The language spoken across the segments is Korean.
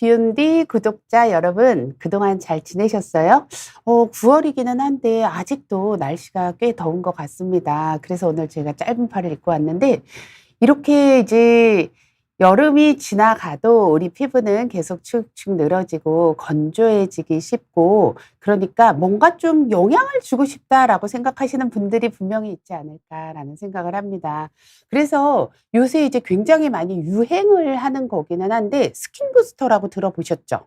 비운디 구독자 여러분, 그동안 잘 지내셨어요? 9월이기는 한데 아직도 날씨가 꽤 더운 것 같습니다. 그래서 오늘 제가 짧은 팔을 입고 왔는데 이렇게 이제 여름이 지나가도 우리 피부는 계속 축축 늘어지고 건조해지기 쉽고, 그러니까 뭔가 좀 영향을 주고 싶다라고 생각하시는 분들이 분명히 있지 않을까라는 생각을 합니다. 그래서 요새 이제 굉장히 많이 유행을 하는 거기는 한데, 스킨 부스터라고 들어보셨죠?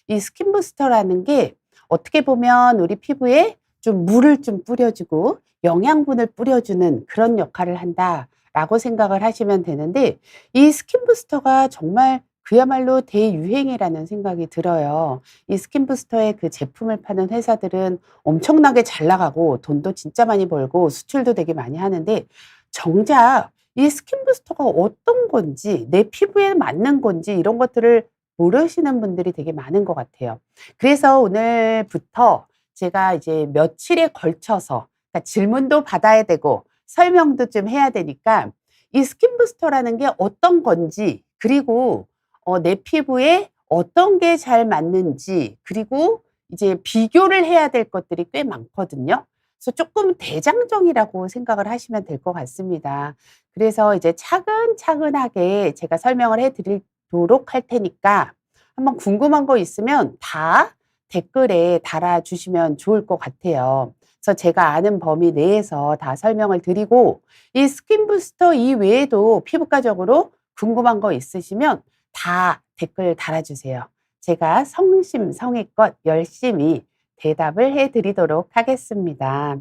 이 스킨 부스터라는 게 어떻게 보면 우리 피부에 좀 물을 좀 뿌려주고 영양분을 뿌려주는 그런 역할을 한다라고 생각을 하시면 되는데, 이 스킨 부스터가 정말 그야말로 대유행이라는 생각이 들어요. 이 스킨 부스터의 그 제품을 파는 회사들은 엄청나게 잘 나가고 돈도 진짜 많이 벌고 수출도 되게 많이 하는데, 정작 이 스킨 부스터가 어떤 건지, 내 피부에 맞는 건지 이런 것들을 모르시는 분들이 되게 많은 것 같아요. 그래서 오늘부터 제가 이제 며칠에 걸쳐서, 그러니까 질문도 받아야 되고 설명도 좀 해야 되니까 이 스킨 부스터라는 게 어떤 건지, 그리고 내 피부에 어떤 게 잘 맞는지, 그리고 이제 비교를 해야 될 것들이 꽤 많거든요. 그래서 조금 대장정이라고 생각을 하시면 될 것 같습니다. 그래서 이제 차근차근하게 제가 설명을 해 드리도록 할 테니까, 한번 궁금한 거 있으면 다 댓글에 달아주시면 좋을 것 같아요. 그래서 제가 아는 범위 내에서 다 설명을 드리고, 이 스킨 부스터 이외에도 피부과적으로 궁금한 거 있으시면 다 댓글 달아주세요. 제가 성심성의껏 열심히 대답을 해 드리도록 하겠습니다.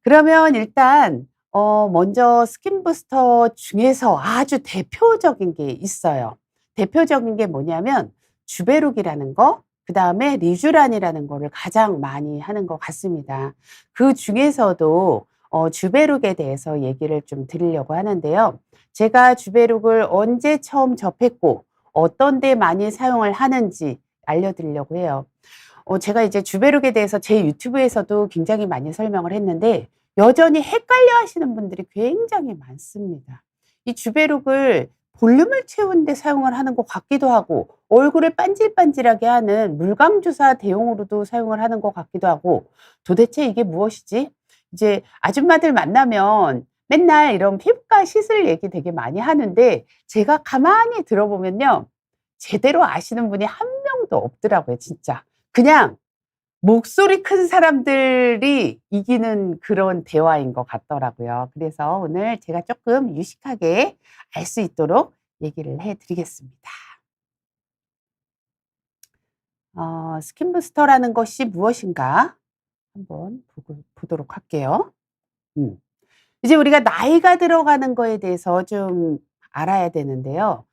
그러면 일단 먼저 스킨 부스터 중에서 아주 대표적인 게 있어요. 대표적인 게 뭐냐면 주베룩이라는 거, 그다음에 리쥬란이라는 거를 가장 많이 하는 것 같습니다. 그중에서도 주베룩에 대해서 얘기를 좀 드리려고 하는데요. 제가 주베룩을 언제 처음 접했고 어떤 데 많이 사용을 하는지 알려드리려고 해요. 제가 이제 주베룩에 대해서 제 유튜브에서도 굉장히 많이 설명을 했는데, 여전히 헷갈려 하시는 분들이 굉장히 많습니다. 이 주베룩을 볼륨을 채우는 데 사용을 하는 것 같기도 하고, 얼굴을 반질반질하게 하는 물광주사 대용으로도 사용을 하는 것 같기도 하고, 도대체 이게 무엇이지? 이제 아줌마들 만나면 맨날 이런 피부과 시술 얘기 되게 많이 하는데, 제가 가만히 들어보면요, 제대로 아시는 분이 한 명도 없더라고요, 진짜. 그냥 목소리 큰 사람들이 이기는 그런 대화인 것 같더라고요. 그래서 오늘 제가 조금 유식하게 알 수 있도록 얘기를 해 드리겠습니다. 스킨 부스터라는 것이 무엇인가 한번 보도록 할게요. 음. 이제 우리가 나이가 들어가는 거에 대해서 좀 알아야 되는데요.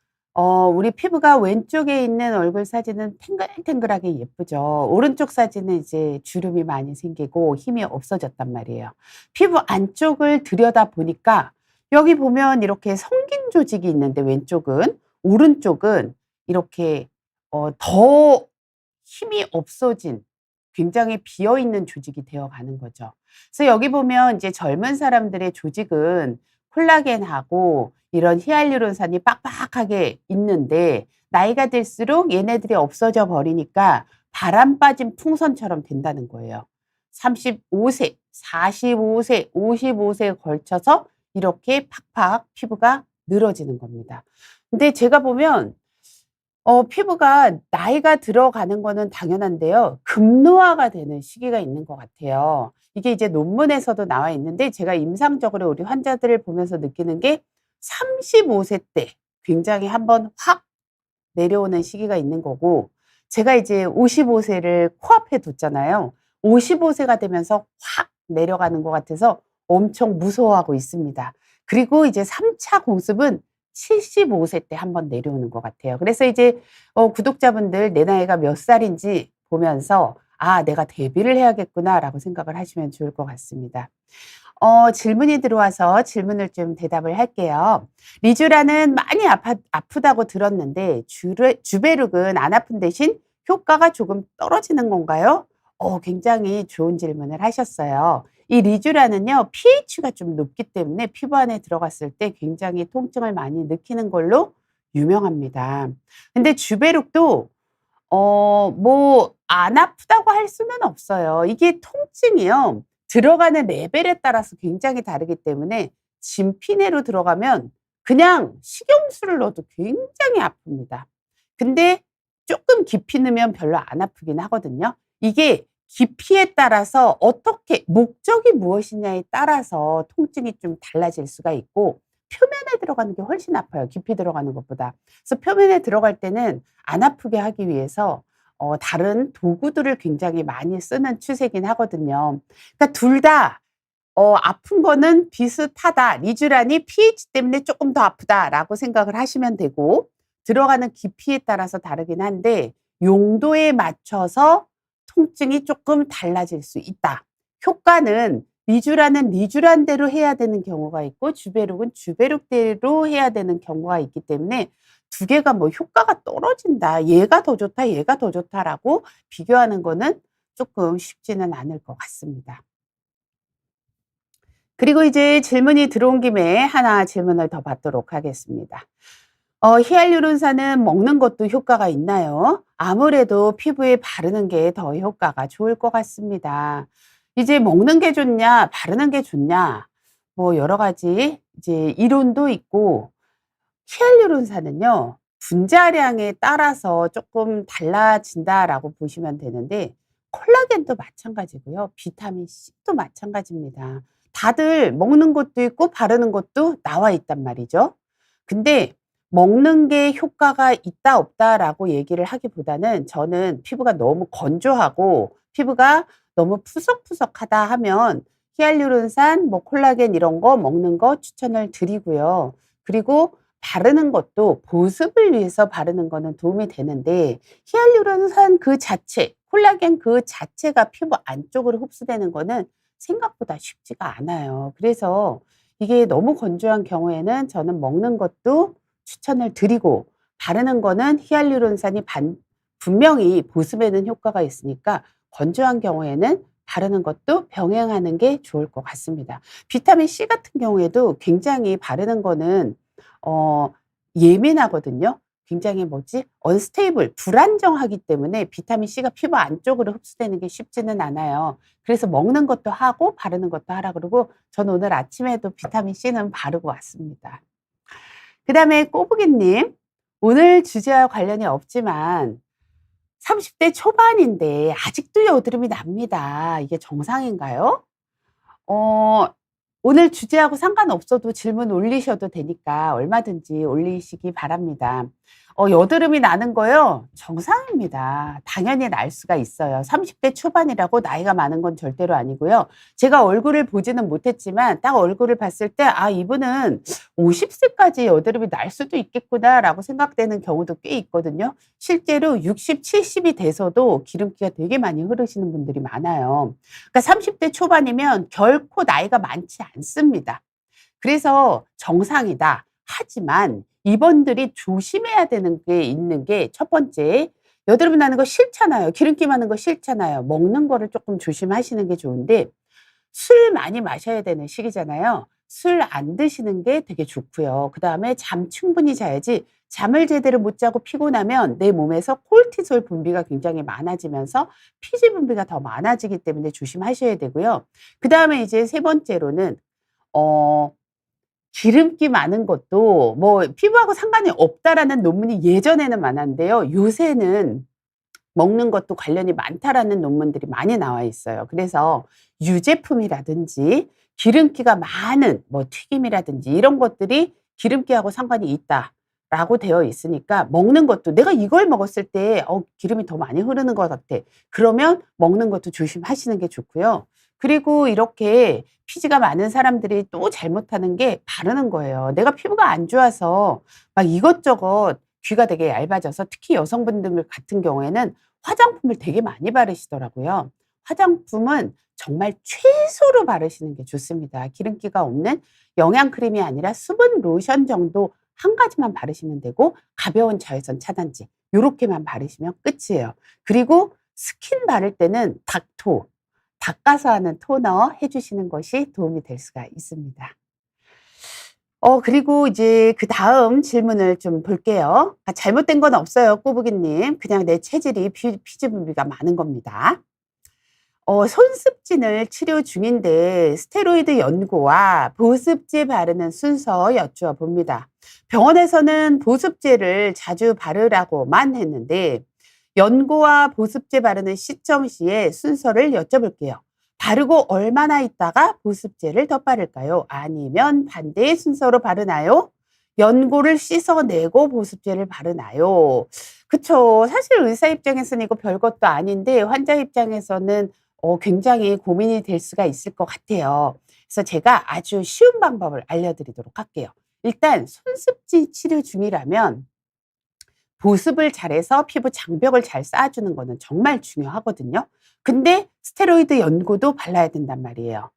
우리 피부가 왼쪽에 있는 얼굴 사진은 탱글탱글하게 예쁘죠. 오른쪽 사진은 이제 주름이 많이 생기고 힘이 없어졌단 말이에요. 피부 안쪽을 들여다 보니까 여기 보면 이렇게 성긴 조직이 있는데, 왼쪽은, 오른쪽은 이렇게 더 힘이 없어진, 굉장히 비어 있는 조직이 되어 가는 거죠. 그래서 여기 보면 이제 젊은 사람들의 조직은 콜라겐하고 이런 히알루론산이 빡빡하게 있는데, 나이가 들수록 얘네들이 없어져 버리니까 바람 빠진 풍선처럼 된다는 거예요. 35세, 45세, 55세에 걸쳐서 이렇게 팍팍 피부가 늘어지는 겁니다. 근데 제가 보면 피부가 나이가 들어가는 거는 당연한데요, 급노화가 되는 시기가 있는 것 같아요. 이게 이제 논문에서도 나와 있는데, 제가 임상적으로 우리 환자들을 보면서 느끼는 게 35세 때 굉장히 한번 확 내려오는 시기가 있는 거고, 제가 이제 55세를 코앞에 뒀잖아요. 55세가 되면서 확 내려가는 것 같아서 엄청 무서워하고 있습니다. 그리고 이제 3차 공습은 75세 때 한번 내려오는 것 같아요. 그래서 이제 구독자분들 내 나이가 몇 살인지 보면서 '아, 내가 대비를 해야겠구나.'라고 생각을 하시면 좋을 것 같습니다. 질문이 들어와서 질문을 좀 대답을 할게요. 리쥬라는 많이 아프다고 들었는데, 주베룩은 안 아픈 대신 효과가 조금 떨어지는 건가요? 굉장히 좋은 질문을 하셨어요. 이 리쥬라는요, pH가 좀 높기 때문에 피부 안에 들어갔을 때 굉장히 통증을 많이 느끼는 걸로 유명합니다. 근데 주베룩도 뭐 안 아프다고 할 수는 없어요. 이게 통증이요. 들어가는 레벨에 따라서 굉장히 다르기 때문에 진피내로 들어가면 그냥 식용수를 넣어도 굉장히 아픕니다. 근데 쪼끔 깊이 넣으면 별로 안 아프긴 하거든요. 이게 깊이에 따라서 어떻게 목적이 무엇이냐에 따라서 통증이 좀 달라질 수가 있고 표면에 들어가는 게 훨씬 아파요, 깊이 들어가는 것보다. 그래서 표면에 들어갈 때는 안 아프게 하기 위해서 다른 도구들을 굉장히 많이 쓰는 추세긴 하거든요. 그러니까 둘 다 아픈 거는 비슷하다. 리쥬란이 pH 때문에 쪼끔 더 아프다라고 생각을 하시면 되고 들어가는 깊이에 따라서 다르긴 한데 용도에 맞춰서 통증이 쪼끔 달라질 수 있다. 효과는 리쥬란은 리쥬란대로 해야 되는 경우가 있고 주베룩은 주베룩대로 해야 되는 경우가 있기 때문에 두 개가 뭐 '효과가 떨어진다. 얘가 더 좋다. 얘가 더 좋다.'라고 비교하는 거는 쪼끔 쉽지는 않을 것 같습니다. 그리고 이제 질문이 들어온 김에 하나 질문을 더 받도록 하겠습니다. 히알루론산은 먹는 것도 효과가 있나요? 아무래도 피부에 바르는 게 더 효과가 좋을 것 같습니다. 이제 먹는 게 좋냐, 바르는 게 좋냐, 뭐 여러 가지 이제 이론도 있고 히알루론산은요, 분자량에 따라서 조금 달라진다라고 보시면 되는데 콜라겐도 마찬가지고요. 비타민 C도 마찬가지입니다. 다들 먹는 것도 있고 바르는 것도 나와 있단 말이죠. 근데 먹는 게 효과가 있다 없다라고 얘기를 하기보다는 저는 피부가 너무 건조하고 피부가 너무 푸석푸석하다 하면 히알루론산, 뭐 콜라겐 이런 거 먹는 거 추천을 드리고요. 그리고 바르는 것도 보습을 위해서 바르는 거는 도움이 되는데 히알루론산 그 자체, 콜라겐 그 자체가 피부 안쪽으로 흡수되는 거는 생각보다 쉽지가 않아요. 그래서 이게 너무 건조한 경우에는 저는 먹는 것도 추천을 드리고 바르는 거는 히알루론산이 분명히 보습에는 효과가 있으니까 건조한 경우에는 바르는 것도 병행하는 게 좋을 것 같습니다. 비타민 C 같은 경우에도 굉장히 바르는 거는 어 예민하거든요. 굉장히 뭐지? 언스테이블 불안정하기 때문에 비타민 C가 피부 안쪽으로 흡수되는 게 쉽지는 않아요. 그래서 먹는 것도 하고 바르는 것도 하라 그러고 저는 오늘 아침에도 비타민 C는 바르고 왔습니다. 그다음에 꼬부기 님. 오늘 주제와 관련이 없지만 30대 초반인데 아직도 여드름이 납니다. 이게 정상인가요? 어 오늘 주제하고 상관없어도 질문 올리셔도 되니까 얼마든지 올리시기 바랍니다. 여드름이 나는 거요? 정상입니다. 당연히 날 수가 있어요. 30대 초반이라고 나이가 많은 건 절대로 아니고요. 제가 얼굴을 보지는 못했지만 딱 얼굴을 봤을 때 '아 이분은 50 세까지 여드름이 날 수도 있겠구나.'라고 생각되는 경우도 꽤 있거든요. 실제로 60, 70이 돼서도 기름기가 되게 많이 흐르시는 분들이 많아요. 그러니까 30대 초반이면 결코 나이가 많지 않습니다. 그래서 정상이다. 하지만 이분들이 조심해야 되는 게 있는 게 첫 번째, 여드름 나는 거 싫잖아요. 기름기 많은 거 싫잖아요. 먹는 거를 조금 조심하시는 게 좋은데 술 많이 마셔야 되는 시기잖아요. 술 안 드시는 게 되게 좋고요. 그다음에 잠 충분히 자야지 잠을 제대로 못 자고 피곤하면 내 몸에서 코르티솔 분비가 굉장히 많아지면서 피지 분비가 더 많아지기 때문에 조심하셔야 되고요. 그다음에 이제 세 번째로는 어 기름기 많은 것도 뭐 "피부하고 상관이 없다."라는 논문이 예전에는 많았는데요. 요새는 "먹는 것도 관련이 많다."라는 논문들이 많이 나와 있어요. 그래서 유제품이라든지 기름기가 많은 뭐 튀김이라든지 이런 것들이 "기름기하고 상관이 있다."라고 되어 있으니까 먹는 것도 '내가 이걸 먹었을 때 기름이 더 많이 흐르는 것 같아.' 그러면 먹는 것도 조심하시는 게 좋고요. 그리고 이렇게 피지가 많은 사람들이 또 잘못하는 게 바르는 거예요. 내가 피부가 안 좋아서 막 이것저것 귀가 되게 얇아져서 특히 여성분들 같은 경우에는 화장품을 되게 많이 바르시더라고요. 화장품은 정말 최소로 바르시는 게 좋습니다. 기름기가 없는 영양 크림이 아니라 수분 로션 정도 한 가지만 바르시면 되고 가벼운 자외선 차단제 요렇게만 바르시면 끝이에요. 그리고 스킨 바를 때는 닥토, 닦아서 하는 토너 해 주시는 것이 도움이 될 수가 있습니다. 그리고 이제 그다음 질문을 좀 볼게요. 잘못된 건 없어요, 꼬부기님. 그냥 내 체질이 피지 분비가 많은 겁니다. 손습진을 치료 중인데 스테로이드 연고와 보습제 바르는 순서 여쭈어 봅니다. 병원에서는 보습제를 자주 바르라고만 했는데 연고와 보습제 바르는 시점 시에 순서를 여쭤볼게요. 바르고 얼마나 있다가 보습제를 더 바를까요? 아니면 반대의 순서로 바르나요? 연고를 씻어내고 보습제를 바르나요? 그쵸. 사실 의사 입장에서는 이거 별것도 아닌데 환자 입장에서는 굉장히 고민이 될 수가 있을 것 같아요. 그래서 제가 아주 쉬운 방법을 알려드리도록 할게요. 일단 손습지 치료 중이라면 보습을 잘해서 피부 장벽을 잘 쌓아주는 거는 정말 중요하거든요. 근데 스테로이드 연고도 발라야 된단 말이에요.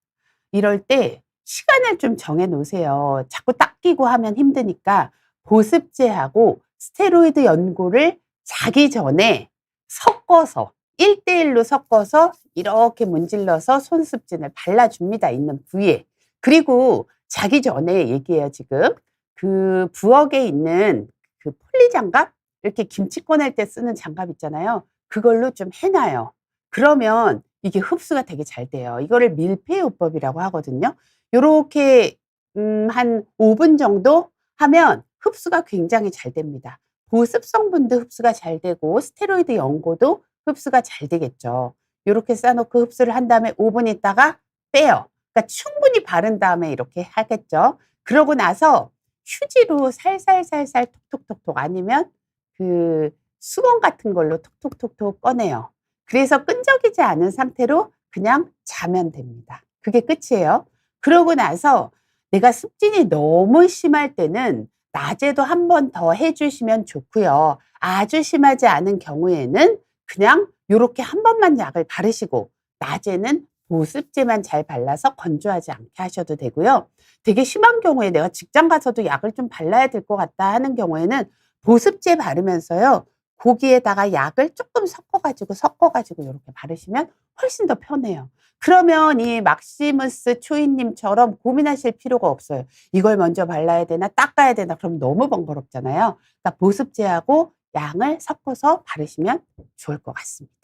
이럴 때 시간을 좀 정해 놓으세요. 자꾸 딱 끼고 하면 힘드니까 보습제하고 스테로이드 연고를 자기 전에 섞어서 1:1로 섞어서 이렇게 문질러서 손습진을 발라줍니다, 있는 부위에. 그리고 자기 전에 얘기해요, 지금. 그 부엌에 있는 그 폴리 장갑? 이렇게 김치 꺼낼 때 쓰는 장갑 있잖아요. 그걸로 좀 해 놔요. 그러면 이게 흡수가 되게 잘 돼요. 이거를 밀폐요법이라고 하거든요. 요렇게 한 5분 정도 하면 흡수가 굉장히 잘 됩니다. 보습 성분도 흡수가 잘 되고 스테로이드 연고도 흡수가 잘 되겠죠. 요렇게 싸 놓고 흡수를 한 다음에 5분 있다가 빼요. 그러니까 충분히 바른 다음에 이렇게 하겠죠. 그러고 나서 휴지로 살살살살 톡톡톡톡 아니면 그 수건 같은 걸로 톡톡톡톡 꺼내요. 그래서 끈적이지 않은 상태로 그냥 자면 됩니다. 그게 끝이에요. 그러고 나서 내가 습진이 너무 심할 때는 낮에도 한 번 더 해 주시면 좋고요. 아주 심하지 않은 경우에는 그냥 요렇게 한 번만 약을 바르시고 낮에는 보습제만 잘 발라서 건조하지 않게 하셔도 되고요. 되게 심한 경우에 내가 직장 가서도 약을 좀 발라야 될 것 같다 하는 경우에는 보습제 바르면서요. 고기에다가 약을 조금 섞어 가지고 요렇게 바르시면 훨씬 더 편해요. 그러면 이 막시무스 초이님처럼 고민하실 필요가 없어요. '이걸 먼저 발라야 되나 닦아야 되나.' 그럼 너무 번거롭잖아요. 그러니까 보습제하고 양을 섞어서 바르시면 좋을 것 같습니다.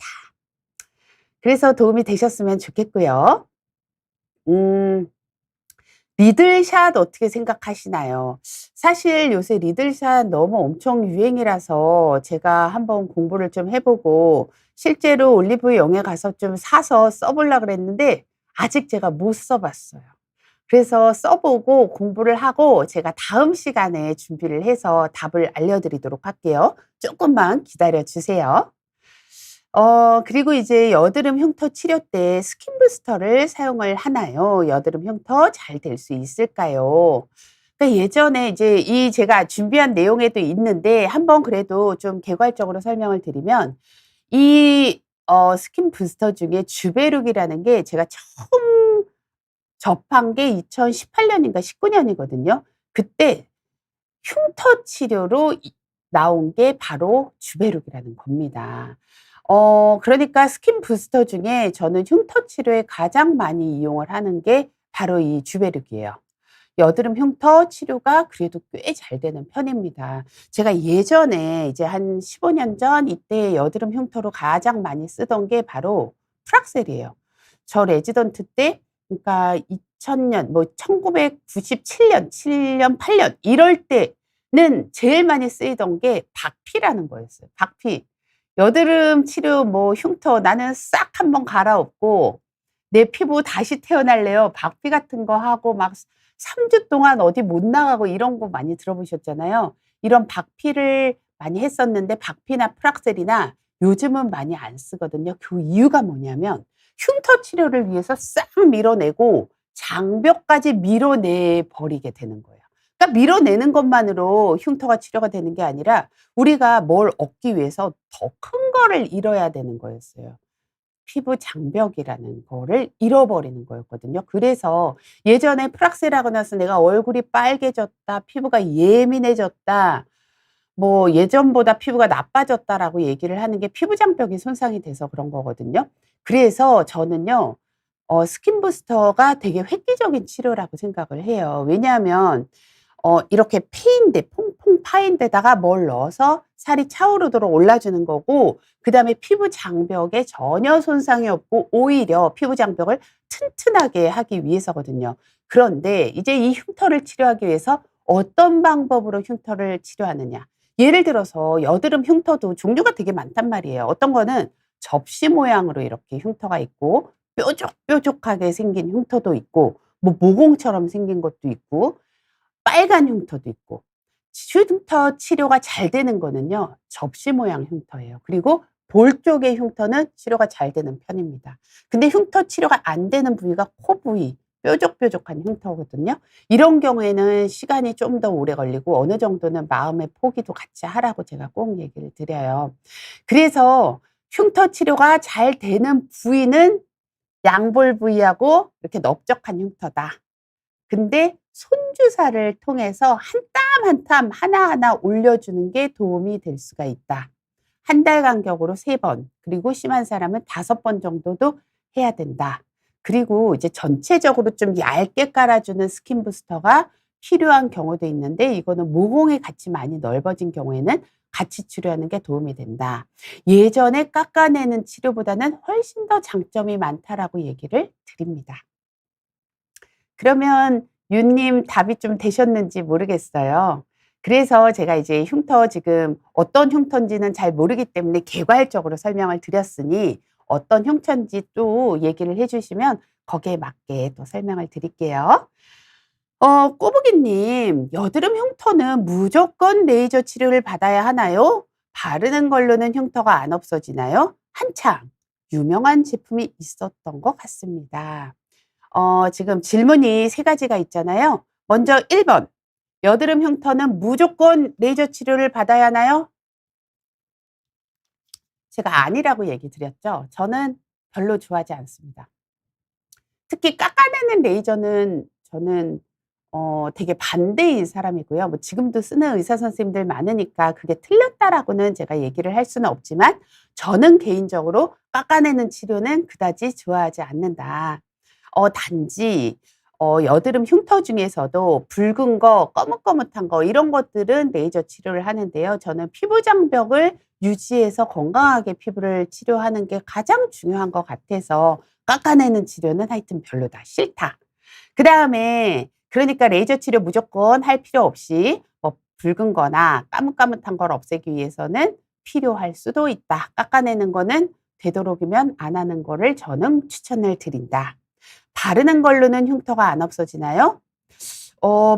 그래서 도움이 되셨으면 좋겠고요. 음. 리들샷 어떻게 생각하시나요? 사실 요새 리들샷 너무 엄청 유행이라서 제가 한번 공부를 좀 해 보고 실제로 올리브영에 가서 좀 사서 써 보려 그랬는데 아직 제가 못 써 봤어요. 그래서 써 보고 공부를 하고 제가 다음 시간에 준비를 해서 답을 알려 드리도록 할게요. 쪼끔만 기다려 주세요. 그리고 이제 여드름 흉터 치료 때 스킨 부스터를 사용을 하나요? 여드름 흉터 잘 될 수 있을까요? 그러니까 예전에 이제 이 제가 준비한 내용에도 있는데 한번 그래도 좀 개괄적으로 설명을 드리면 이 스킨 부스터 중에 주베룩이라는 게 제가 처음 접한 게 2018 년인가 19 년이거든요. 그때 흉터 치료로 나온 게 바로 주베룩이라는 겁니다. 그러니까 스킨 부스터 중에 저는 흉터 치료에 가장 많이 이용을 하는 게 바로 이 주베룩이에요. 여드름 흉터 치료가 그래도 꽤 잘 되는 편입니다. 제가 예전에 이제 한 15년 전 이때 여드름 흉터로 가장 많이 쓰던 게 바로 프락셀이에요. 저 레지던트 때 그러니까 2000년 뭐 1997 년, 7년, 8년 이럴 때는 제일 많이 쓰이던 게 박피라는 거였어요. 박피. 여드름 치료 뭐 흉터 나는 싹 한번 갈아엎고 "내 피부 다시 태어날래요." 박피 같은 거 하고 막 3주 동안 어디 못 나가고 이런 거 많이 들어보셨잖아요. 이런 박피를 많이 했었는데 박피나 프락셀이나 요즘은 많이 안 쓰거든요. 그 이유가 뭐냐면 흉터 치료를 위해서 싹 밀어내고 장벽까지 밀어내 버리게 되는 거예요. 그러니까 밀어내는 것만으로 흉터가 치료가 되는 게 아니라 우리가 뭘 얻기 위해서 더 큰 거를 잃어야 되는 거였어요. 피부 장벽이라는 거를 잃어버리는 거였거든요. 그래서 예전에 프락셀하고 나서 내가 얼굴이 빨개졌다, 피부가 예민해졌다, 뭐 예전보다 피부가 나빠졌다라고 얘기를 하는 게 피부 장벽이 손상이 돼서 그런 거거든요. 그래서 저는요. 스킨 부스터가 되게 획기적인 치료라고 생각을 해요. 왜냐하면 이렇게 패인데 퐁퐁 파인 데다가 뭘 넣어서 살이 차오르도록 올라주는 거고, 그다음에 피부 장벽에 전혀 손상이 없고 오히려 피부 장벽을 튼튼하게 하기 위해서거든요. 그런데 이제 이 흉터를 치료하기 위해서 어떤 방법으로 흉터를 치료하느냐. 예를 들어서 여드름 흉터도 종류가 되게 많단 말이에요. 어떤 거는 접시 모양으로 이렇게 흉터가 있고 뾰족뾰족하게 생긴 흉터도 있고, 뭐 모공처럼 생긴 것도 있고, 빨간 흉터도 있고. 흉터 치료가 잘 되는 거는요, 접시 모양 흉터예요. 그리고 볼 쪽의 흉터는 치료가 잘 되는 편입니다. 근데 흉터 치료가 안 되는 부위가 코 부위, 뾰족뾰족한 흉터거든요. 이런 경우에는 시간이 좀 더 오래 걸리고 어느 정도는 마음의 포기도 같이 하라고 제가 꼭 얘기를 드려요. 그래서 흉터 치료가 잘 되는 부위는 양볼 부위하고 이렇게 넓적한 흉터다. 근데 손주사를 통해서 한 땀 한 땀 하나하나 올려주는 게 도움이 될 수가 있다. 한 달 간격으로 3번, 그리고 심한 사람은 5번 정도도 해야 된다. 그리고 이제 전체적으로 좀 얇게 깔아주는 스킨 부스터가 필요한 경우도 있는데, 이거는 모공이 같이 많이 넓어진 경우에는 같이 치료하는 게 도움이 된다. 예전에 깎아내는 치료보다는 훨씬 더 장점이 많다라고 얘기를 드립니다. 그러면 유님 답이 좀 되셨는지 모르겠어요. 그래서 제가 이제 흉터, 지금 어떤 흉터인지는 잘 모르기 때문에 개괄적으로 설명을 드렸으니, 어떤 흉터인지 또 얘기를 해 주시면 거기에 맞게 또 설명을 드릴게요. 꼬부기님, 여드름 흉터는 무조건 레이저 치료를 받아야 하나요? 바르는 걸로는 흉터가 안 없어지나요? 한창 유명한 제품이 있었던 것 같습니다. 지금 질문이 3가지가 있잖아요. 먼저 1번, 여드름 흉터는 무조건 레이저 치료를 받아야 하나요? 제가 아니라고 얘기 드렸죠. 저는 별로 좋아하지 않습니다. 특히 깎아내는 레이저는 저는 되게 반대인 사람이고요. 뭐 지금도 쓰는 의사 선생님들 많으니까 그게 틀렸다라고는 제가 얘기를 할 수는 없지만, 저는 개인적으로 깎아내는 치료는 그다지 좋아하지 않는다. 단지 여드름 흉터 중에서도 붉은 거, 거뭇거뭇한 거, 이런 것들은 레이저 치료를 하는데요. 저는 피부 장벽을 유지해서 건강하게 피부를 치료하는 게 가장 중요한 것 같아서 깎아내는 치료는 하여튼 별로다, 싫다. 그다음에 그러니까 레이저 치료 무조건 할 필요 없이 뭐 붉은 거나 까뭇까뭇한 걸 없애기 위해서는 필요할 수도 있다. 깎아내는 거는 되도록이면 안 하는 거를 저는 추천을 드린다. 바르는 걸로는 흉터가 안 없어지나요?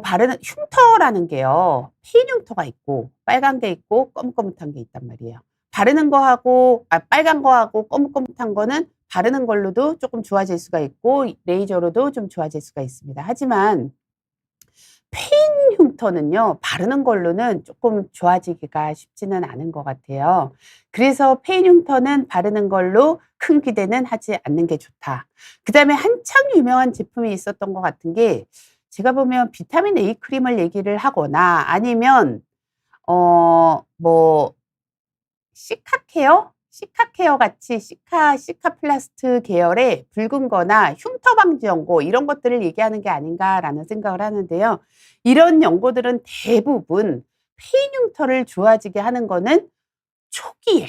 바르는 흉터라는 게요, 흰 흉터가 있고 빨간 게 있고 거뭇거뭇한 게 있단 말이에요. 바르는 거하고 빨간 거하고 거뭇거뭇한 거는 바르는 걸로도 조금 좋아질 수가 있고 레이저로도 좀 좋아질 수가 있습니다. 하지만 페인 흉터는요, 바르는 걸로는 조금 좋아지기가 쉽지는 않은 것 같아요. 그래서 페인 흉터는 바르는 걸로 큰 기대는 하지 않는 게 좋다. 그다음에 한창 유명한 제품이 있었던 것 같은 게, 제가 보면 비타민 A 크림을 얘기를 하거나 아니면 뭐 시카케어? 시카케어 같이 시카플라스트 계열의 붉은 거나 흉터 방지 연고, 이런 것들을 얘기하는 게 아닌가라는 생각을 하는데요. 이런 연고들은 대부분 페인 흉터를 좋아지게 하는 거는 초기에,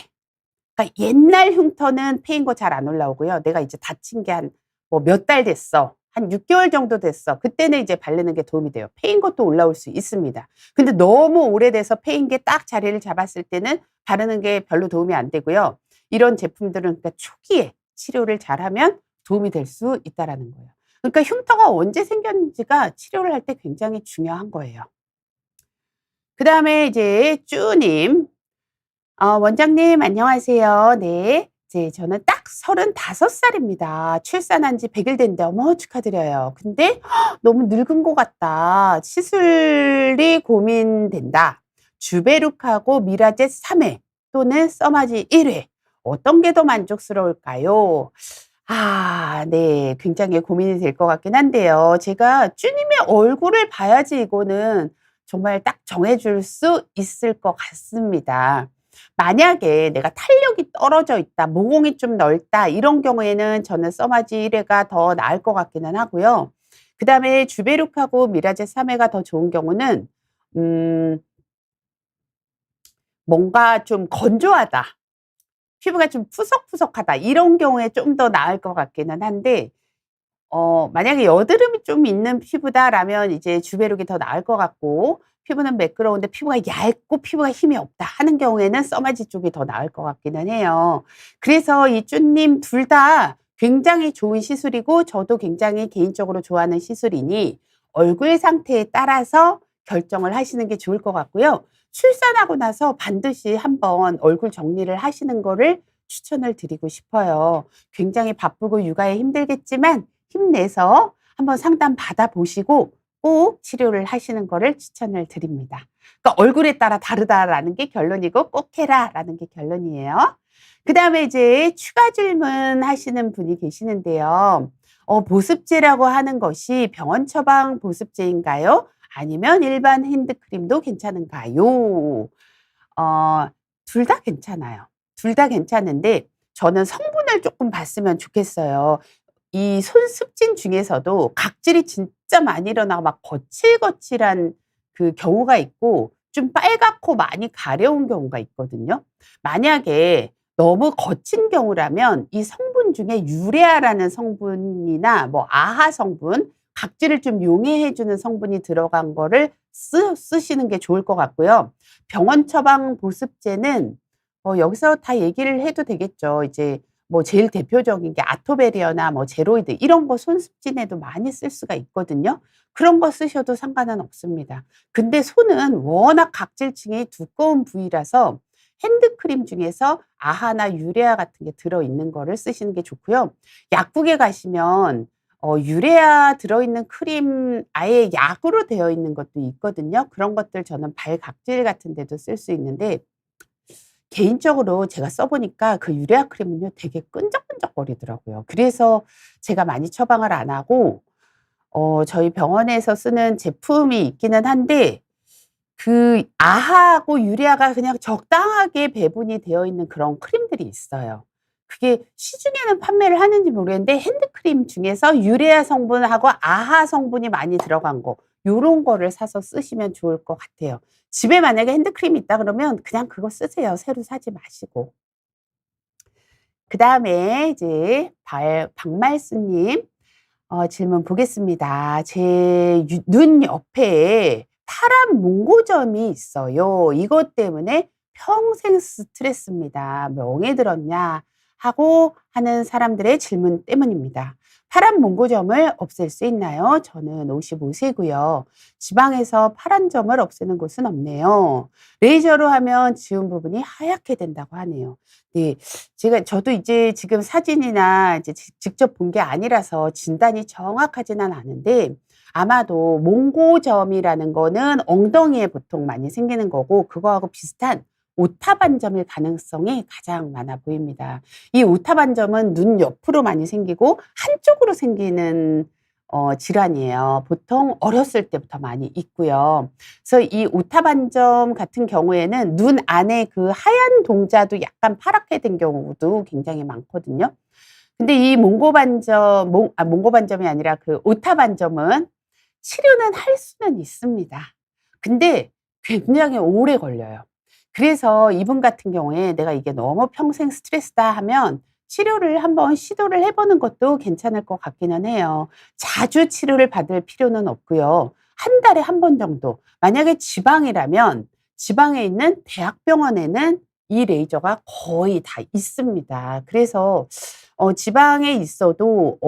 그러니까 옛날 흉터는 페인 거 잘 안 올라오고요. 내가 이제 다친 게 한 뭐 몇 달 됐어, 한 6개월 정도 됐어, 그때는 이제 바르는 게 도움이 돼요. 페인 것도 올라올 수 있습니다. 근데 너무 오래돼서 페인 게 딱 자리를 잡았을 때는 바르는 게 별로 도움이 안 되고요. 이런 제품들은 그러니까 초기에 치료를 잘하면 도움이 될 수 있다라는 거예요. 그러니까 흉터가 언제 생겼는지가 치료를 할 때 굉장히 중요한 거예요. 그다음에 이제 쭈님, 원장님 안녕하세요. 네. 이제 저는 딱 35살입니다. 출산한 지 100일 됐는데 어머 축하드려요. 근데 너무 늙은 것 같다. 시술이 고민된다. 주베룩하고 미라젯 3회 또는 써마지 1회, 어떤 게 더 만족스러울까요? 네. 굉장히 고민이 될 것 같긴 한데요. 제가 쭈님의 얼굴을 봐야지 이거는 정말 딱 정해 줄 수 있을 것 같습니다. 만약에 내가 탄력이 떨어져 있다, 모공이 좀 넓다, 이런 경우에는 저는 써마지 1회가 더 나을 것 같기는 하고요. 그다음에 주베룩하고 미라제 3회가 더 좋은 경우는 음 뭔가 좀 건조하다. 피부가 좀 푸석푸석하다. 이런 경우에 좀 더 나을 것 같기는 한데 만약에 여드름이 좀 있는 피부다라면 이제 주베룩이 더 나을 것 같고, 피부는 매끄러운데 피부가 얇고 피부가 힘이 없다 하는 경우에는 써마지 쪽이 더 나을 것 같기는 해요. 그래서 이 쭈님 둘 다 굉장히 좋은 시술이고 저도 굉장히 개인적으로 좋아하는 시술이니 얼굴 상태에 따라서 결정을 하시는 게 좋을 것 같고요. 출산하고 나서 반드시 한번 얼굴 정리를 하시는 거를 추천을 드리고 싶어요. 굉장히 바쁘고 육아에 힘들겠지만 힘내서 한번 상담 받아 보시고 꼭 치료를 하시는 거를 추천을 드립니다. 그러니까 얼굴에 따라 다르다라는 게 결론이고 꼭 해라라는 게 결론이에요. 그다음에 이제 추가 질문 하시는 분이 계시는데요. 보습제라고 하는 것이 병원 처방 보습제인가요? 아니면 일반 핸드크림도 괜찮은가요? 둘 다 괜찮아요. 둘 다 괜찮은데 저는 성분을 조금 봤으면 좋겠어요. 이 손습진 중에서도 각질이 진짜 많이 일어나고 막 거칠거칠한 그 경우가 있고 좀 빨갛고 많이 가려운 경우가 있거든요. 만약에 너무 거친 경우라면 이 성분 중에 유레아라는 성분이나 뭐 아하 성분, 각질을 좀 용해해 주는 성분이 들어간 거를 쓰시는 게 좋을 것 같고요. 병원 처방 보습제는 여기서 다 얘기를 해도 되겠죠. 이제 뭐 제일 대표적인 게 아토베리어나 뭐 제로이드 이런 거 손습진에도 많이 쓸 수가 있거든요. 그런 거 쓰셔도 상관은 없습니다. 근데 손은 워낙 각질층이 두꺼운 부위라서 핸드크림 중에서 아하나 유레아 같은 게 들어있는 거를 쓰시는 게 좋고요. 약국에 가시면 유레아 들어있는 크림 아예 약으로 되어 있는 것도 있거든요. 그런 것들 저는 발 각질 같은 데도 쓸 수 있는데 개인적으로 제가 써 보니까 그 유레아 크림은요 되게 끈적끈적거리더라고요. 그래서 제가 많이 처방을 안 하고 저희 병원에서 쓰는 제품이 있기는 한데 그 아하하고 유레아가 그냥 적당하게 배분이 되어 있는 그런 크림들이 있어요. 그게 시중에는 판매를 하는지 모르겠는데 핸드크림 중에서 유레아 성분하고 아하 성분이 많이 들어간 거 요런 거를 사서 쓰시면 좋을 것 같아요. 집에 만약에 핸드크림이 있다 그러면 그냥 그거 쓰세요, 새로 사지 마시고. 그다음에 이제 박말수 님 질문 보겠습니다. 제 눈 옆에 파란 몽고점이 있어요. 이것 때문에 평생 스트레스입니다. "명에 들었냐?" 하고 하는 사람들의 질문 때문입니다. 파란 몽고점을 없앨 수 있나요? 저는 55 세고요. 지방에서 파란 점을 없애는 곳은 없네요. 레이저로 하면 지운 부분이 하얗게 된다고 하네요. 네. 저도 이제 지금 사진이나 이제 직접 본 게 아니라서 진단이 정확하지는 않은데 아마도 몽고점이라는 거는 엉덩이에 보통 많이 생기는 거고 그거하고 비슷한 오타 반점일 가능성이 가장 많아 보입니다. 이 오타 반점은 눈 옆으로 많이 생기고 한쪽으로 생기는 질환이에요. 보통 어렸을 때부터 많이 있고요. 그래서 이 오타 반점 같은 경우에는 눈 안에 그 하얀 동자도 약간 파랗게 된 경우도 굉장히 많거든요. 근데 이 몽고 반점이 아니라 그 오타 반점은 치료는 할 수는 있습니다. 근데 굉장히 오래 걸려요. 그래서 이분 같은 경우에 '내가 이게 너무 평생 스트레스다.' 하면 치료를 한번 시도를 해 보는 것도 괜찮을 것 같기는 해요. 자주 치료를 받을 필요는 없고요. 한 달에 한 번 정도. 만약에 지방이라면 지방에 있는 대학병원에는 이 레이저가 거의 다 있습니다. 그래서 지방에 있어도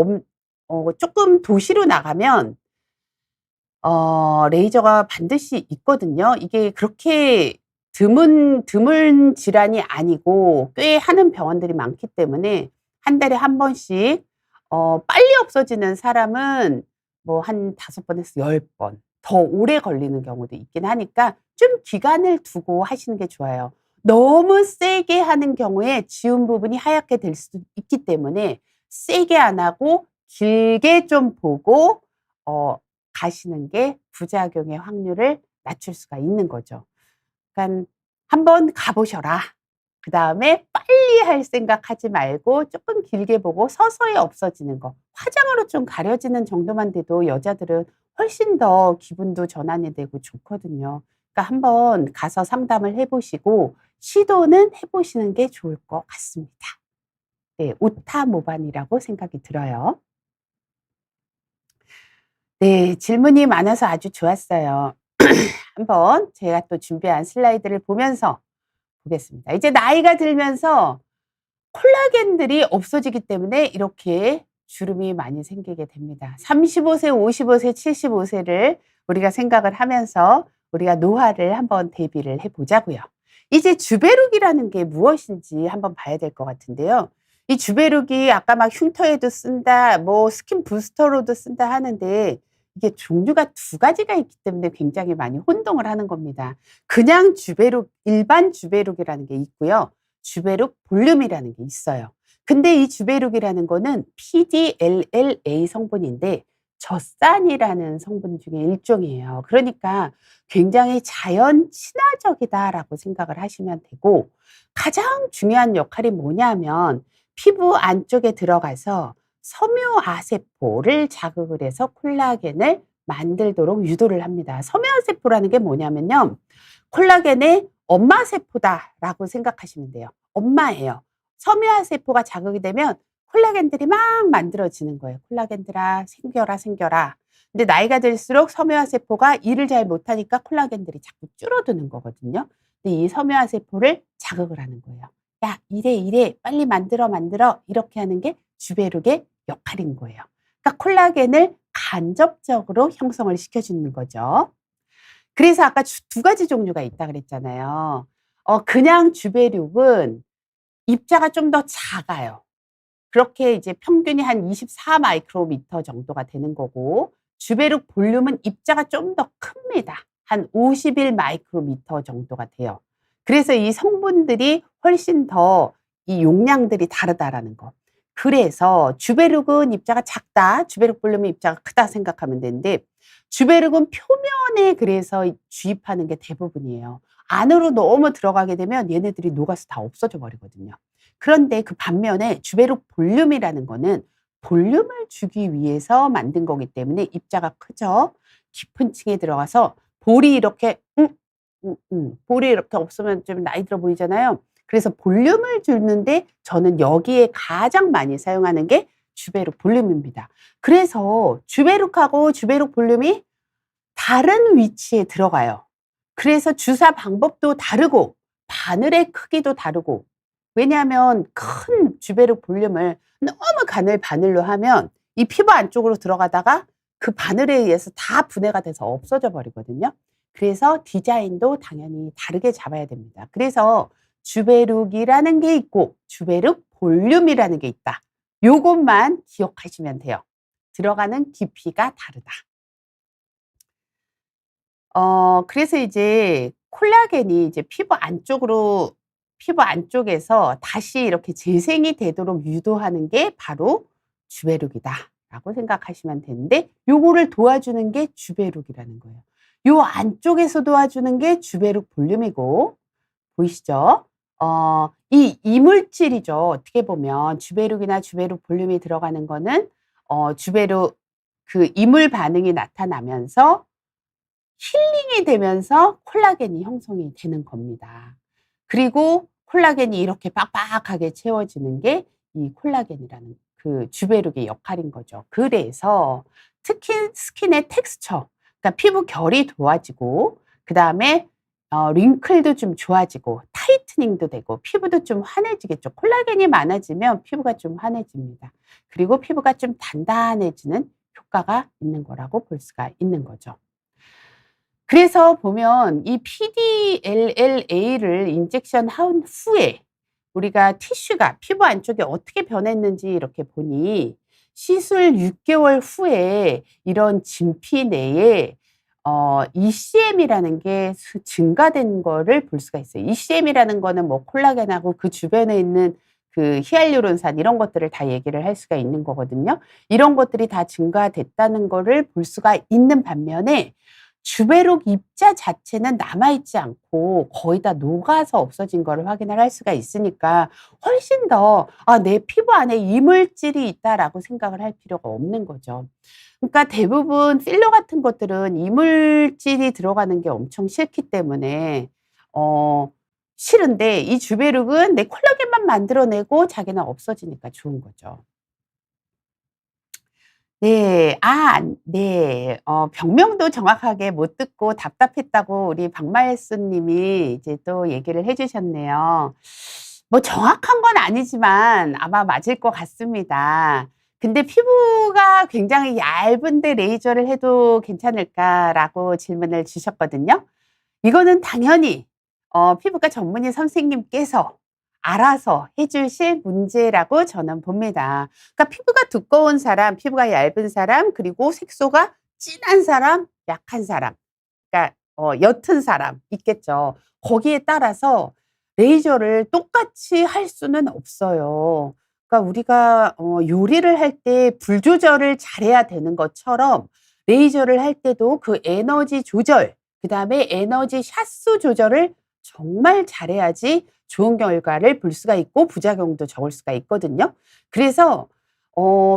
쪼끔 도시로 나가면 레이저가 반드시 있거든요. 이게 그렇게 드문 질환이 아니고 꽤 하는 병원들이 많기 때문에 한 달에 한 번씩 빨리 없어지는 사람은 뭐 한 5 번에서 10번 더 오래 걸리는 경우도 있긴 하니까 좀 기간을 두고 하시는 게 좋아요. 너무 세게 하는 경우에 지운 부분이 하얗게 될 수도 있기 때문에 세게 안 하고 길게 좀 보고 어 가시는 게 부작용의 확률을 낮출 수가 있는 거죠. 그러니깐 "한번 가 보셔라." 그다음에 빨리 할 생각하지 말고 조금 길게 보고 서서히 없어지는 거. 화장으로 좀 가려지는 정도만 돼도 여자들은 훨씬 더 기분도 전환이 되고 좋거든요. 그러니까 한번 가서 상담을 해 보시고 시도는 해 보시는 게 좋을 것 같습니다. 네. 오타모반이라고 생각이 들어요. 네. 질문이 많아서 아주 좋았어요. 한번 제가 또 준비한 슬라이드를 보면서 보겠습니다. 이제 나이가 들면서 콜라겐들이 없어지기 때문에 이렇게 주름이 많이 생기게 됩니다. 35 세, 55 세, 75 세를 우리가 생각을 하면서 우리가 노화를 한번 대비를 해 보자고요. 이제 주베룩이라는 게 무엇인지 한번 봐야 될 것 같은데요. 이 주베룩이 아까 막 흉터에도 쓴다, 뭐 스킨 부스터로도 쓴다 하는데 이게 종류가 두 가지가 있기 때문에 굉장히 많이 혼동을 하는 겁니다. 그냥 주베룩, 일반 주베룩이라는 게 있고요. 주베룩 볼륨이라는 게 있어요. 근데 이 주베룩이라는 거는 PDLLA 성분인데 젖산이라는 성분 중에 일종이에요. 그러니까 굉장히 자연 친화적이다라고 생각을 하시면 되고, 가장 중요한 역할이 뭐냐면 피부 안쪽에 들어가서 섬유아세포를 자극을 해서 콜라겐을 만들도록 유도를 합니다. 섬유아세포라는 게 뭐냐면요, 콜라겐의 엄마세포다라고 생각하시면 돼요. 엄마예요. 섬유아세포가 자극이 되면 콜라겐들이 막 만들어지는 거예요. 콜라겐들아 생겨라 생겨라. 근데 나이가 들수록 섬유아세포가 일을 잘 못하니까 콜라겐들이 자꾸 줄어드는 거거든요. 근데 이 섬유아세포를 자극을 하는 거예요. 야, 이래 이래 빨리 만들어 만들어, 이렇게 하는 게 주베룩의 역할인 거예요. 그러니까 콜라겐을 간접적으로 형성을 시켜주는 거죠. 그래서 아까 두 가지 종류가 있다 그랬잖아요. 그냥 주베룩은 입자가 좀 더 작아요. 그렇게 이제 평균이 한 24 마이크로미터 정도가 되는 거고, 주베룩 볼륨은 입자가 좀 더 큽니다. 한 51 마이크로미터 정도가 돼요. 그래서 이 성분들이 훨씬 더 이 용량들이 다르다라는 거. 그래서 주베룩은 입자가 작다, 주베룩 볼륨은 입자가 크다 생각하면 되는데, 주베룩은 표면에 그래서 주입하는 게 대부분이에요. 안으로 너무 들어가게 되면 얘네들이 녹아서 다 없어져 버리거든요. 그런데 그 반면에 주베룩 볼륨이라는 거는 볼륨을 주기 위해서 만든 거기 때문에 입자가 크죠. 깊은 층에 들어가서 볼이 이렇게 볼이 이렇게 없으면 좀 나이 들어 보이잖아요. 그래서 볼륨을 주는데 저는 여기에 가장 많이 사용하는 게 주베룩 볼륨입니다. 그래서 주베룩하고 주베룩 볼륨이 다른 위치에 들어가요. 그래서 주사 방법도 다르고 바늘의 크기도 다르고, 왜냐하면 큰 주베룩 볼륨을 너무 바늘로 하면 이 피부 안쪽으로 들어가다가 그 바늘에 의해서 다 분해가 돼서 없어져 버리거든요. 그래서 디자인도 당연히 다르게 잡아야 됩니다. 그래서 주베룩이라는 게 있고 주베룩 볼륨이라는 게 있다. 요것만 기억하시면 돼요. 들어가는 깊이가 다르다. 그래서 이제 콜라겐이 이제 피부 안쪽에서 다시 이렇게 재생이 되도록 유도하는 게 바로 주베룩이다라고 생각하시면 되는데, 요거를 도와주는 게 주베룩이라는 거예요. 요 안쪽에서 도와주는 게 주베룩 볼륨이고, 보이시죠? 이 이물질이죠. 어떻게 보면 주베룩이나 주베룩 볼륨이 들어가는 거는 주베룩 그 이물 반응이 나타나면서 힐링이 되면서 콜라겐이 형성이 되는 겁니다. 그리고 콜라겐이 이렇게 빡빡하게 채워지는 게 이 콜라겐이라는 그 주베룩의 역할인 거죠. 그래서 특히 스킨의 텍스처, 그러니까 피부 결이 좋아지고, 그다음에 링클도 좀 좋아지고 타이트닝도 되고 피부도 좀 환해지겠죠. 콜라겐이 많아지면 피부가 좀 환해집니다. 그리고 피부가 좀 단단해지는 효과가 있는 거라고 볼 수가 있는 거죠. 그래서 보면 이 PDLLA를 인젝션 한 후에 우리가 티슈가 피부 안쪽에 어떻게 변했는지 이렇게 보니, 시술 6개월 후에 이런 진피 내에 ECM이라는 게 증가된 거를 볼 수가 있어요. ECM이라는 거는 뭐 콜라겐하고 그 주변에 있는 그 히알루론산 이런 것들을 다 얘기를 할 수가 있는 거거든요. 이런 것들이 다 증가됐다는 거를 볼 수가 있는 반면에 주베록 입자 자체는 남아있지 않고 거의 다 녹아서 없어진 거를 확인을 할 수가 있으니까 훨씬 더 '아 내 피부 안에 이물질이 있다.'라고 생각을 할 필요가 없는 거죠. 그러니까 대부분 필러 같은 것들은 이물질이 들어가는 게 엄청 싫기 때문에 어 싫은데, 이 주베록은 내 콜라겐만 만들어내고 자기는 없어지니까 좋은 거죠. 네. 네. 병명도 정확하게 못 듣고 답답했다고 우리 박말수 님이 이제 또 얘기를 해 주셨네요. 뭐 정확한 건 아니지만 아마 맞을 것 같습니다. 근데 "피부가 굉장히 얇은데 레이저를 해도 괜찮을까?"라고 질문을 주셨거든요. 이거는 당연히 피부과 전문의 선생님께서 알아서 해 주실 문제라고 저는 봅니다. 그러니까 피부가 두꺼운 사람, 피부가 얇은 사람, 그리고 색소가 진한 사람, 약한 사람, 그러니까 옅은 사람 있겠죠. 거기에 따라서 레이저를 똑같이 할 수는 없어요. 그러니까 우리가 요리를 할 때 불 조절을 잘해야 되는 것처럼 레이저를 할 때도 그 에너지 조절, 그다음에 에너지 샷수 조절을 정말 잘해야지 좋은 결과를 볼 수가 있고 부작용도 적을 수가 있거든요. 그래서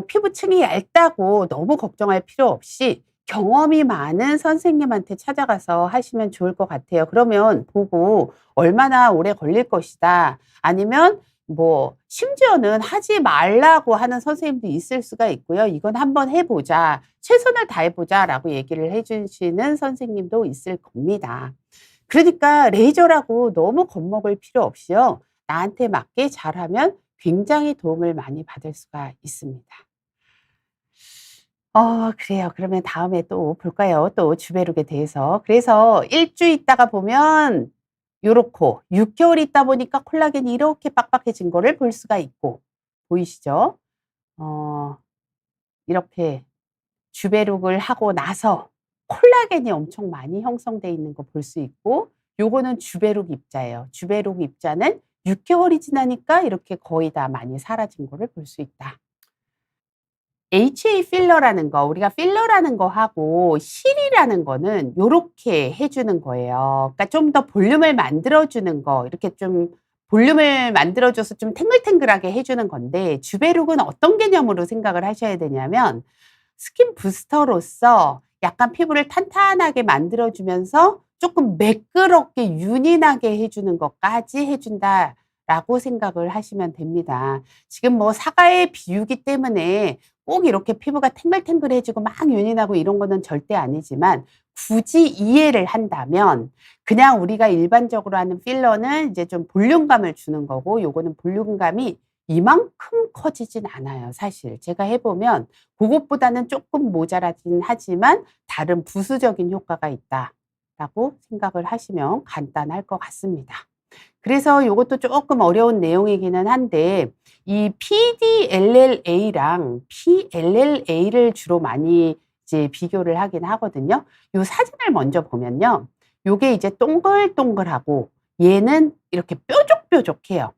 피부층이 얇다고 너무 걱정할 필요 없이 경험이 많은 선생님한테 찾아가서 하시면 좋을 것 같아요. 그러면 보고 '얼마나 오래 걸릴 것이다.' 아니면 뭐 심지어는 하지 말라고 하는 선생님도 있을 수가 있고요. "이건 한번 해 보자. 최선을 다해 보자."라고 얘기를 해 주시는 선생님도 있을 겁니다. 그러니까 레이저라고 너무 겁먹을 필요 없이요. 나한테 맞게 잘하면 굉장히 도움을 많이 받을 수가 있습니다. 그래요. 그러면 다음에 또 볼까요? 또 주베룩에 대해서. 그래서 1주 있다가 보면 요렇고, 6 개월 있다 보니까 콜라겐이 이렇게 빡빡해진 거를 볼 수가 있고, 보이시죠? 어 이렇게 주베룩을 하고 나서 콜라겐이 엄청 많이 형성돼 있는 거 볼 수 있고, 요거는 주베룩 입자예요. 주베룩 입자는 6 개월이 지나니까 이렇게 거의 다 많이 사라진 거를 볼 수 있다. HA 필러라는 거, 우리가 필러라는 거하고 실이라는 거는 요렇게 해 주는 거예요. 그러니까 좀 더 볼륨을 만들어 주는 거, 이렇게 좀 볼륨을 만들어 줘서 좀 탱글탱글하게 해 주는 건데, 주베룩은 어떤 개념으로 생각을 하셔야 되냐면 스킨 부스터로서 약간 피부를 탄탄하게 만들어 주면서 쪼끔 매끄럽게 윤이 나게 해 주는 것까지 해 준다라고 생각을 하시면 됩니다. 지금 뭐 사과의 비유기 때문에 꼭 이렇게 피부가 탱글탱글해지고 막 윤이 나고 이런 거는 절대 아니지만, 굳이 이해를 한다면 그냥 우리가 일반적으로 하는 필러는 이제 좀 볼륨감을 주는 거고, 요거는 볼륨감이 이만큼 커지진 않아요 사실. 제가 해 보면 고것보다는 쪼끔 모자라긴 하지만 다른 부수적인 효과가 있다라고 생각을 하시면 간단할 것 같습니다. 그래서 요것도 쪼끔 어려운 내용이기는 한데, 이 PDLLA랑 PLLA를 주로 많이 이제 비교를 하긴 하거든요. 요 사진을 먼저 보면요. 요게 이제 동글동글하고 얘는 이렇게 뾰족뾰족해요.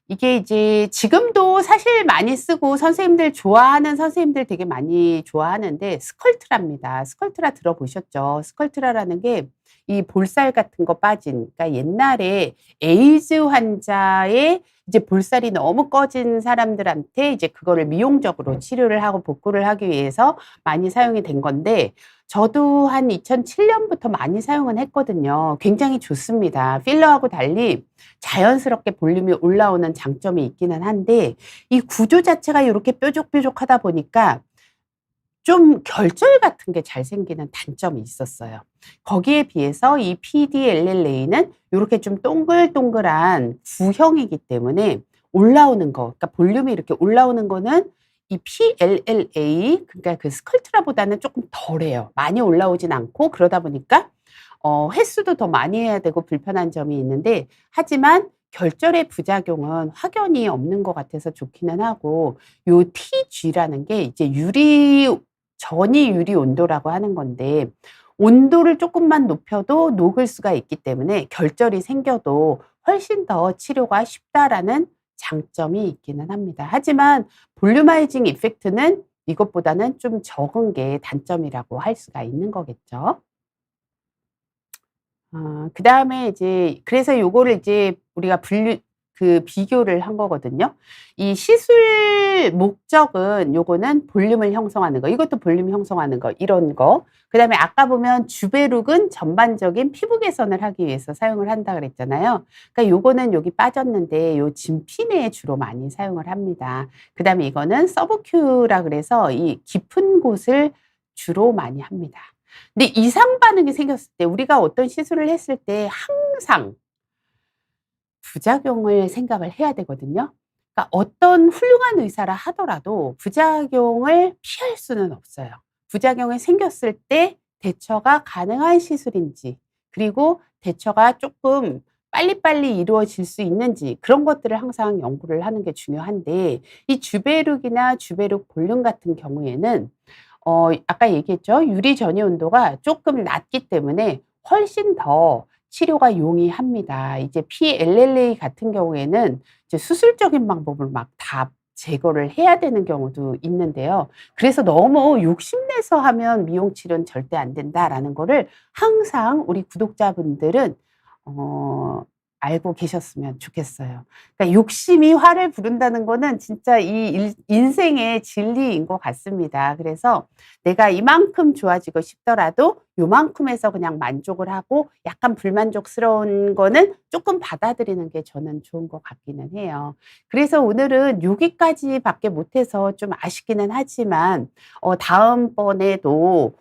이게 이제 지금도 사실 많이 쓰고 선생님들 좋아하는 선생님들 되게 많이 좋아하는데, 스컬트라입니다. 스컬트라 들어보셨죠? 스컬트라라는 게 이 볼살 같은 거 빠진, 그러니까 옛날에 에이즈 환자의 이제 볼살이 너무 꺼진 사람들한테 이제 그거를 미용적으로 치료를 하고 복구를 하기 위해서 많이 사용이 된 건데, 저도 한 2007 년부터 많이 사용은 했거든요. 굉장히 좋습니다. 필러하고 달리 자연스럽게 볼륨이 올라오는 장점이 있기는 한데, 이 구조 자체가 요렇게 뾰족뾰족하다 보니까 좀 결절 같은 게 잘 생기는 단점이 있었어요. 거기에 비해서 이 PDLLA는 요렇게 좀 동글동글한 구형이기 때문에 올라오는 거, 그러니까 볼륨이 이렇게 올라오는 거는 이 PLLA, 그러니까 그 스컬트라보다는 쪼끔 덜해요. 많이 올라오진 않고, 그러다 보니까 횟수도 더 많이 해야 되고 불편한 점이 있는데, 하지만 결절의 부작용은 확연히 없는 것 같아서 좋기는 하고, 요 TG라는 게 이제 전이 유리 온도라고 하는 건데, 온도를 쪼끔만 높여도 녹을 수가 있기 때문에 결절이 생겨도 훨씬 더 치료가 쉽다라는 장점이 있기는 합니다. 하지만 볼루마이징 이펙트는 이것보다는 좀 적은 게 단점이라고 할 수가 있는 거겠죠. 그다음에 이제 그래서 요거를 이제 우리가 비교를 한 거거든요. 이 시술 목적은 요거는 볼륨을 형성하는 거, 이것도 볼륨 형성하는 거, 이런 거. 그다음에 아까 보면 주베룩은 전반적인 피부 개선을 하기 위해서 사용을 한다 그랬잖아요. 그러니까 요거는 여기 빠졌는데 요 진피내에 주로 많이 사용을 합니다. 그다음에 이거는 서브큐라 그래서 이 깊은 곳을 주로 많이 합니다. 근데 이상 반응이 생겼을 때 우리가 어떤 시술을 했을 때 항상 부작용을 생각을 해야 되거든요. 그러니까 어떤 훌륭한 의사라 하더라도 부작용을 피할 수는 없어요. 부작용이 생겼을 때 대처가 가능한 시술인지, 그리고 대처가 조금 빨리빨리 이루어질 수 있는지, 그런 것들을 항상 연구를 하는 게 중요한데, 이 주베룩이나 주베룩 볼륨 같은 경우에는 아까 얘기했죠. 유리 전이 온도가 조금 낮기 때문에 훨씬 더 치료가 용이합니다. 이제 PLLA 같은 경우에는 이제 수술적인 방법을 막 다 제거를 해야 되는 경우도 있는데요. 그래서 너무 욕심내서 하면 미용 치료는 절대 안 된다라는 거를 항상 우리 구독자분들은 어 알고 계셨으면 좋겠어요. 그러니까 욕심이 화를 부른다는 거는 진짜 이 인생의 진리인 것 같습니다. 그래서 내가 이만큼 좋아지고 싶더라도 요만큼에서 그냥 만족을 하고 약간 불만족스러운 거는 조금 받아들이는 게 저는 좋은 것 같기는 해요. 그래서 오늘은 여기까지 밖에 못해서 좀 아쉽기는 하지만 다음번에도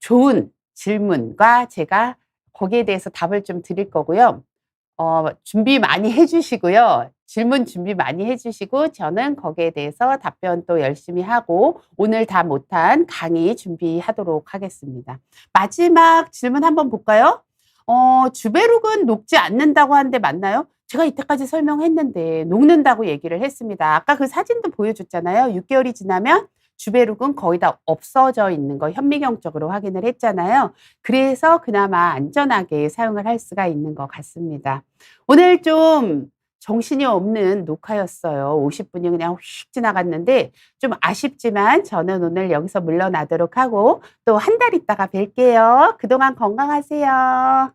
좋은 질문과 제가 거기에 대해서 답을 좀 드릴 거고요. 준비 많이 해 주시고요. 질문 준비 많이 해 주시고 저는 거기에 대해서 답변 또 열심히 하고 오늘 다 못한 강의 준비하도록 하겠습니다. 마지막 질문 한번 볼까요? 주베룩은 녹지 않는다고 하는데 맞나요? 제가 이때까지 설명했는데 녹는다고 얘기를 했습니다. 아까 그 사진도 보여줬잖아요. 6개월이 지나면 주베룩은 거의 다 없어져 있는 거 현미경적으로 확인을 했잖아요. 그래서 그나마 안전하게 사용을 할 수가 있는 것 같습니다. 오늘 좀 정신이 없는 녹화였어요. 50분이 그냥 휙 지나갔는데 좀 아쉽지만 저는 오늘 여기서 물러나도록 하고 또 한 달 있다가 뵐게요. 그동안 건강하세요.